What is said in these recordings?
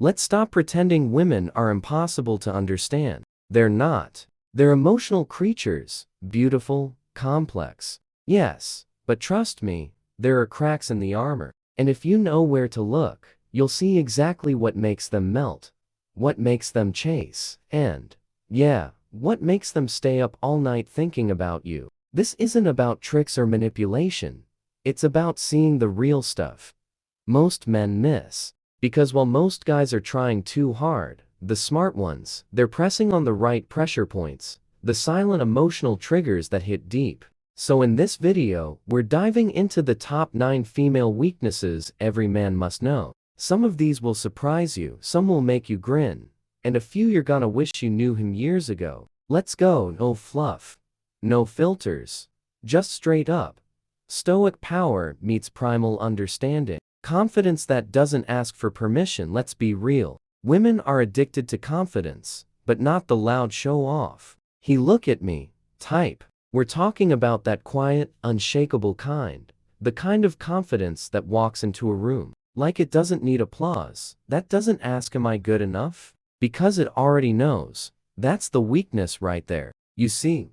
Let's stop pretending women are impossible to understand. They're not. They're emotional creatures, beautiful, complex. Yes, but trust me, there are cracks in the armor. And if you know where to look, you'll see exactly what makes them melt, what makes them chase, and, yeah, what makes them stay up all night thinking about you. This isn't about tricks or manipulation. It's about seeing the real stuff most men miss. Because while most guys are trying too hard, the smart ones, they're pressing on the right pressure points, the silent emotional triggers that hit deep. So in this video, we're diving into the top 9 female weaknesses every man must know. Some of these will surprise you, some will make you grin, and a few you're gonna wish you knew him years ago. Let's go. No fluff, no filters, just straight up. Stoic power meets primal understanding. Confidence that doesn't ask for permission. Let's be real. Women are addicted to confidence, but not the loud show-off. Look at me type. We're talking about that quiet, unshakable kind. The kind of confidence that walks into a room like it doesn't need applause, that doesn't ask am I good enough? Because it already knows. That's the weakness right there. You see,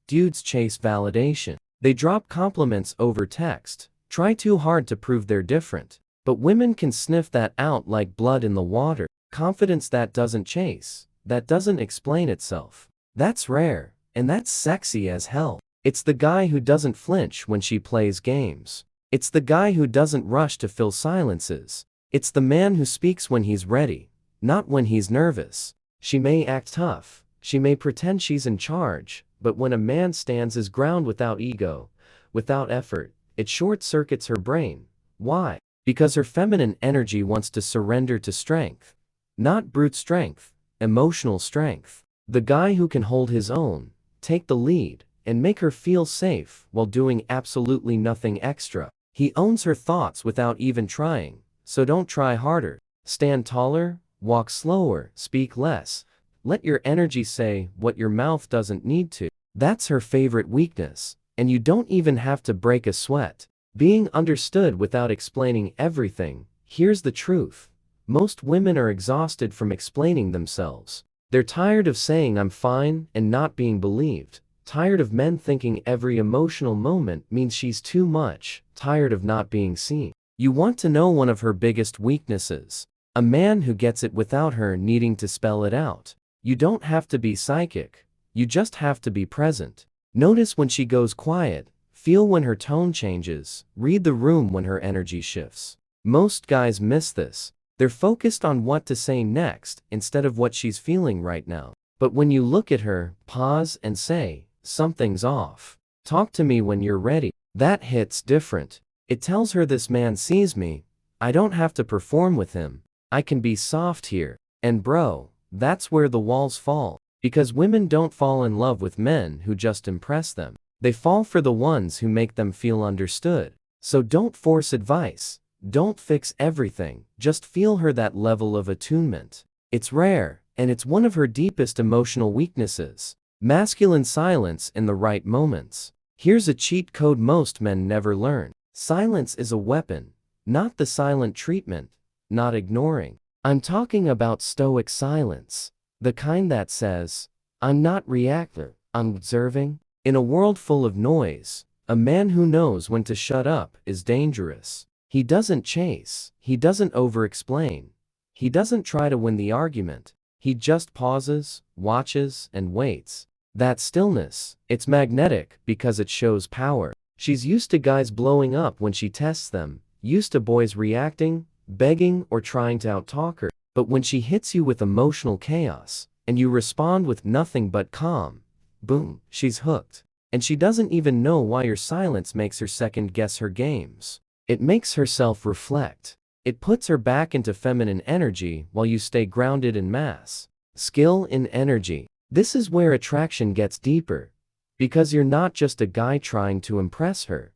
dudes chase validation. They drop compliments over text, try too hard to prove they're different. But women can sniff that out like blood in the water. Confidence that doesn't chase, that doesn't explain itself. That's rare, and that's sexy as hell. It's the guy who doesn't flinch when she plays games. It's the guy who doesn't rush to fill silences. It's the man who speaks when he's ready, not when he's nervous. She may act tough, she may pretend she's in charge, but when a man stands his ground without ego, without effort, it short-circuits her brain. Why? Because her feminine energy wants to surrender to strength. Not brute strength, emotional strength. The guy who can hold his own, take the lead, and make her feel safe while doing absolutely nothing extra. He owns her thoughts without even trying, so don't try harder. Stand taller, walk slower, speak less. Let your energy say what your mouth doesn't need to. That's her favorite weakness, and you don't even have to break a sweat. Being understood without explaining everything. Here's the truth. Most women are exhausted from explaining themselves. They're tired of saying I'm fine and not being believed. Tired of men thinking every emotional moment means she's too much. Tired of not being seen. You want to know one of her biggest weaknesses? A man who gets it without her needing to spell it out. You don't have to be psychic. You just have to be present. Notice when she goes quiet. Feel when her tone changes. Read the room when her energy shifts. Most guys miss this. They're focused on what to say next instead of what she's feeling right now. But when you look at her, pause and say, something's off. Talk to me when you're ready. That hits different. It tells her this man sees me. I don't have to perform with him. I can be soft here. And bro, that's where the walls fall. Because women don't fall in love with men who just impress them. They fall for the ones who make them feel understood. So don't force advice. Don't fix everything. Just feel her that level of attunement. It's rare, and it's one of her deepest emotional weaknesses. Masculine silence in the right moments. Here's a cheat code most men never learn. Silence is a weapon, not the silent treatment, not ignoring. I'm talking about stoic silence. The kind that says, I'm not reactive, I'm observing. In a world full of noise, a man who knows when to shut up is dangerous. He doesn't chase, he doesn't over-explain, he doesn't try to win the argument. He just pauses, watches, and waits. That stillness, it's magnetic because it shows power. She's used to guys blowing up when she tests them, used to boys reacting, begging, or trying to outtalk her. But when she hits you with emotional chaos, and you respond with nothing but calm, boom, she's hooked. And she doesn't even know why your silence makes her second-guess her games. It makes her self-reflect. It puts her back into feminine energy while you stay grounded in mass. Skill in energy. This is where attraction gets deeper. Because you're not just a guy trying to impress her.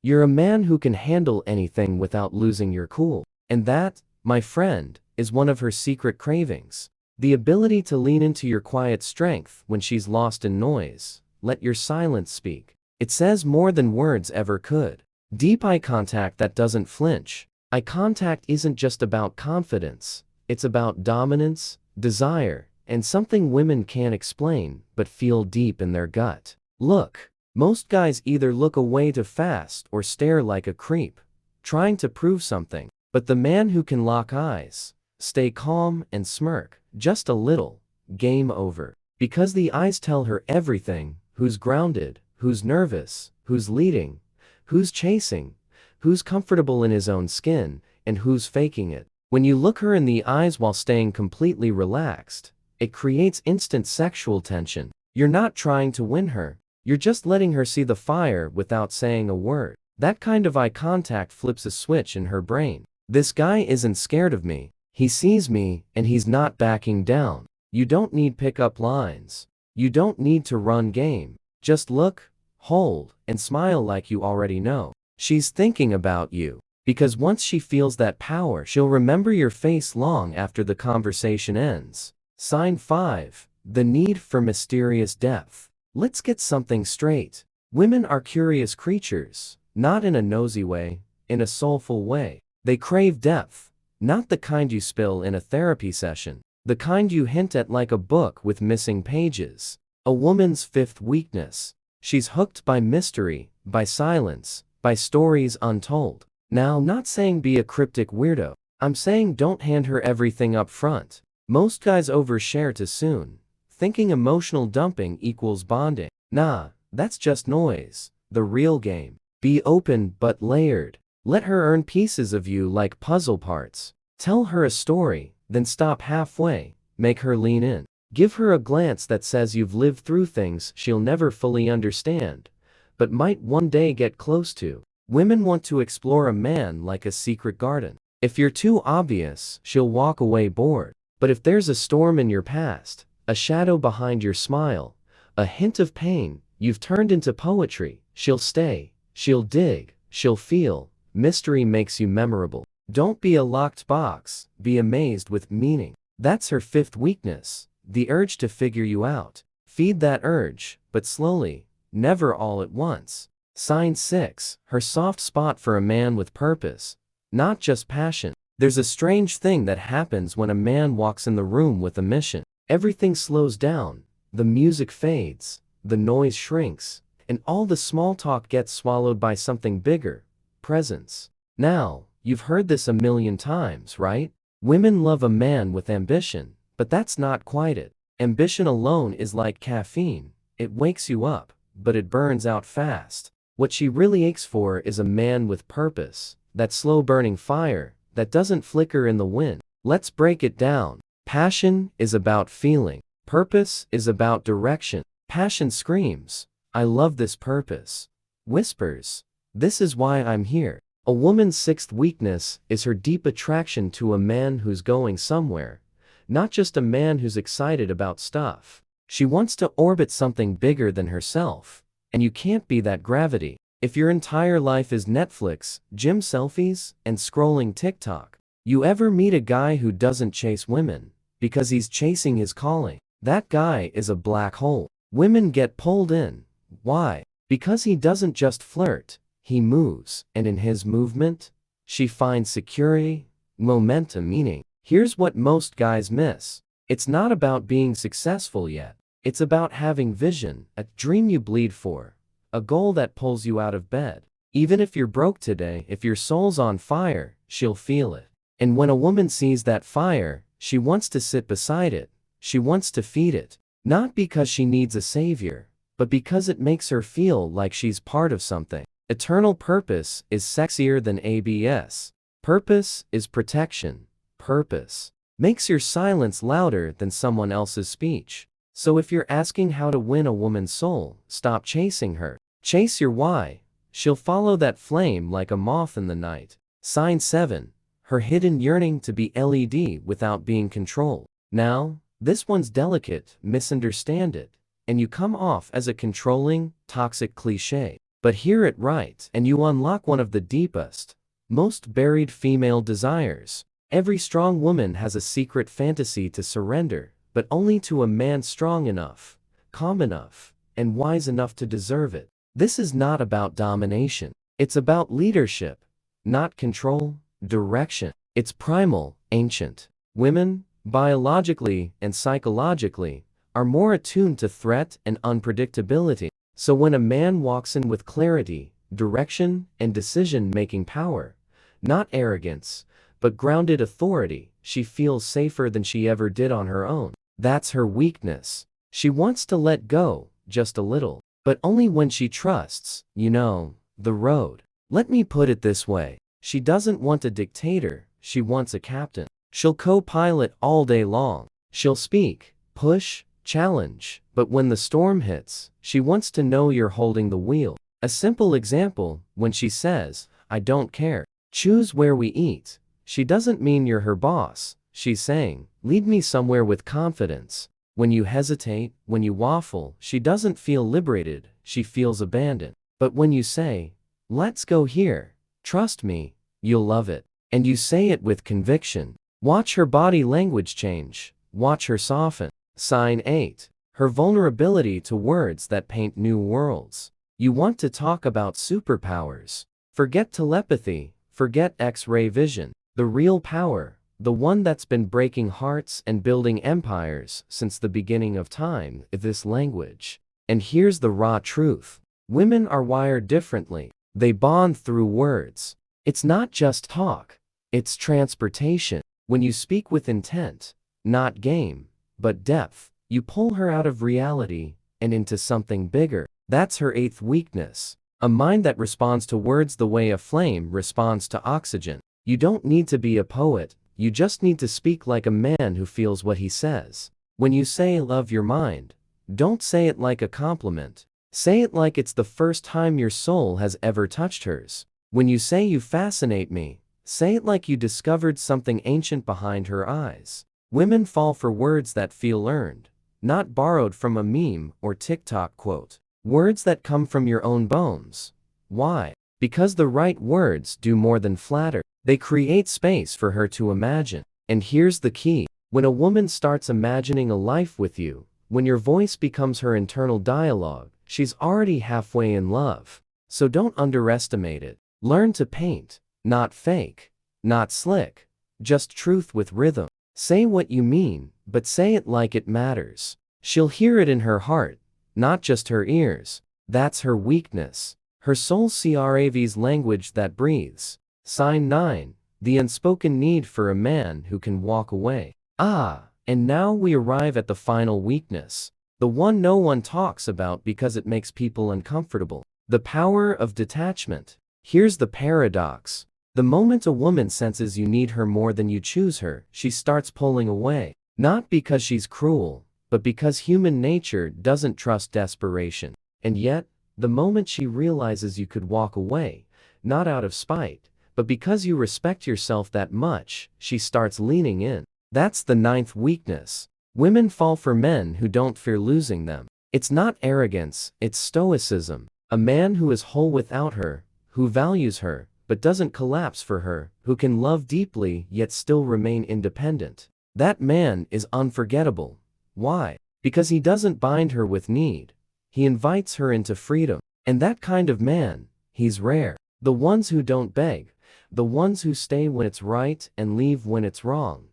You're a man who can handle anything without losing your cool. And that, my friend, is one of her secret cravings. The ability to lean into your quiet strength when she's lost in noise. Let your silence speak. It says more than words ever could. Deep eye contact that doesn't flinch. Eye contact isn't just about confidence. It's about dominance, desire, and something women can't explain but feel deep in their gut. Look, most guys either look away too fast or stare like a creep, trying to prove something. But the man who can lock eyes, stay calm and smirk, just a little, game over. Because the eyes tell her everything: who's grounded, who's nervous, who's leading, who's chasing, who's comfortable in his own skin, and who's faking it. When you look her in the eyes while staying completely relaxed, it creates instant sexual tension. You're not trying to win her, you're just letting her see the fire without saying a word. That kind of eye contact flips a switch in her brain. This guy isn't scared of me, he sees me, and he's not backing down. You don't need pickup lines. You don't need to run game. Just look, hold, and smile like you already know she's thinking about you. Because once she feels that power, she'll remember your face long after the conversation ends. Sign 5. The need for mysterious depth. Let's get something straight. Women are curious creatures, not in a nosy way, in a soulful way. They crave depth, not the kind you spill in a therapy session, the kind you hint at like a book with missing pages. A woman's fifth weakness. She's hooked by mystery, by silence, by stories untold. Now, I'm not saying be a cryptic weirdo. I'm saying don't hand her everything up front. Most guys overshare too soon, thinking emotional dumping equals bonding. Nah, that's just noise. The real game. Be open but layered. Let her earn pieces of you like puzzle parts. Tell her a story, then stop halfway. Make her lean in. Give her a glance that says you've lived through things she'll never fully understand, but might one day get close to. Women want to explore a man like a secret garden. If you're too obvious, she'll walk away bored. But if there's a storm in your past, a shadow behind your smile, a hint of pain you've turned into poetry, she'll stay, she'll dig, she'll feel. Mystery makes you memorable. Don't be a locked box, be amazed with meaning. That's her fifth weakness, the urge to figure you out. Feed that urge, but slowly, never all at once. Sign 6. Her soft spot for a man with purpose, not just passion. There's a strange thing that happens when a man walks in the room with a mission. Everything slows down, the music fades, the noise shrinks, and all the small talk gets swallowed by something bigger: presence. Now, you've heard this a million times, right? Women love a man with ambition, but that's not quite it. Ambition alone is like caffeine. It wakes you up, but it burns out fast. What she really aches for is a man with purpose, that slow-burning fire that doesn't flicker in the wind. Let's break it down. Passion is about feeling. Purpose is about direction. Passion screams, "I love this purpose." Whispers, "This is why I'm here." A woman's sixth weakness is her deep attraction to a man who's going somewhere, not just a man who's excited about stuff. She wants to orbit something bigger than herself, and you can't be that gravity. If your entire life is Netflix, gym selfies, and scrolling TikTok, you ever meet a guy who doesn't chase women because he's chasing his calling? That guy is a black hole. Women get pulled in. Why? Because he doesn't just flirt, he moves, and in his movement, she finds security, momentum, meaning. Here's what most guys miss. It's not about being successful yet. It's about having vision, a dream you bleed for, a goal that pulls you out of bed. Even if you're broke today, if your soul's on fire, she'll feel it. And when a woman sees that fire, she wants to sit beside it. She wants to feed it. Not because she needs a savior, but because it makes her feel like she's part of something. Eternal purpose is sexier than ABS. Purpose is protection. Purpose makes your silence louder than someone else's speech. So if you're asking how to win a woman's soul, stop chasing her. Chase your why. She'll follow that flame like a moth in the night. Sign 7. Her hidden yearning to be LED without being controlled. Now, this one's delicate. Misunderstand it, and you come off as a controlling, toxic cliché. But hear it right, and you unlock one of the deepest, most buried female desires. Every strong woman has a secret fantasy to surrender, but only to a man strong enough, calm enough, and wise enough to deserve it. This is not about domination. It's about leadership, not control, direction. It's primal, ancient. Women, biologically and psychologically, are more attuned to threat and unpredictability. So when a man walks in with clarity, direction, and decision-making power, not arrogance, but grounded authority, she feels safer than she ever did on her own. That's her weakness. She wants to let go, just a little, but only when she trusts, the road. Let me put it this way. She doesn't want a dictator, she wants a captain. She'll co-pilot all day long. She'll speak, push, challenge, but when the storm hits, she wants to know you're holding the wheel. A simple example, when she says, "I don't care, choose where we eat," she doesn't mean you're her boss. She's saying, "Lead me somewhere with confidence." When you hesitate, when you waffle, she doesn't feel liberated, she feels abandoned. But when you say, "Let's go here, trust me, you'll love it," and you say it with conviction, watch her body language change, watch her soften. Sign 8. Her vulnerability to words that paint new worlds. You want to talk about superpowers. Forget telepathy, forget X-ray vision. The real power, the one that's been breaking hearts and building empires since the beginning of time, is this language. And here's the raw truth. Women are wired differently. They bond through words. It's not just talk, it's transportation. When you speak with intent, not game, but depth, you pull her out of reality and into something bigger. That's her 8th weakness. A mind that responds to words the way a flame responds to oxygen. You don't need to be a poet, you just need to speak like a man who feels what he says. When you say "love your mind," don't say it like a compliment. Say it like it's the first time your soul has ever touched hers. When you say "you fascinate me," say it like you discovered something ancient behind her eyes. Women fall for words that feel earned, not borrowed from a meme or TikTok quote. Words that come from your own bones. Why? Because the right words do more than flatter. They create space for her to imagine. And here's the key. When a woman starts imagining a life with you, when your voice becomes her internal dialogue, she's already halfway in love. So don't underestimate it. Learn to paint, not fake, not slick, just truth with rhythm. Say what you mean, but say it like it matters. She'll hear it in her heart, not just her ears. That's her weakness. Her soul craves language that breathes. Sign 9. The unspoken need for a man who can walk away. And now we arrive at the final weakness. The one no one talks about because it makes people uncomfortable. The power of detachment. Here's the paradox. The moment a woman senses you need her more than you choose her, she starts pulling away. Not because she's cruel, but because human nature doesn't trust desperation. And yet, the moment she realizes you could walk away, not out of spite, but because you respect yourself that much, she starts leaning in. That's the 9th weakness. Women fall for men who don't fear losing them. It's not arrogance, it's stoicism. A man who is whole without her, who values her, but doesn't collapse for her, who can love deeply yet still remain independent. That man is unforgettable. Why? Because he doesn't bind her with need. He invites her into freedom. And that kind of man, he's rare. The ones who don't beg, the ones who stay when it's right and leave when it's wrong.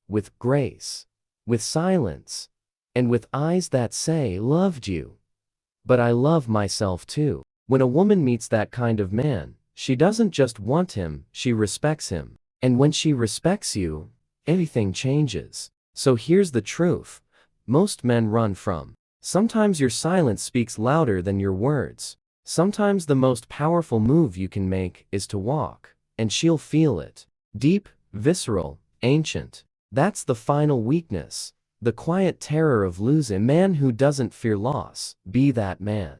With grace, with silence, and with eyes that say, "Loved you, but I love myself too." When a woman meets that kind of man, she doesn't just want him, she respects him. And when she respects you, everything changes. So here's the truth. Most men run from. Sometimes your silence speaks louder than your words. Sometimes the most powerful move you can make is to walk, and she'll feel it. Deep, visceral, ancient. That's the final weakness. The quiet terror of losing. A man who doesn't fear loss. Be that man.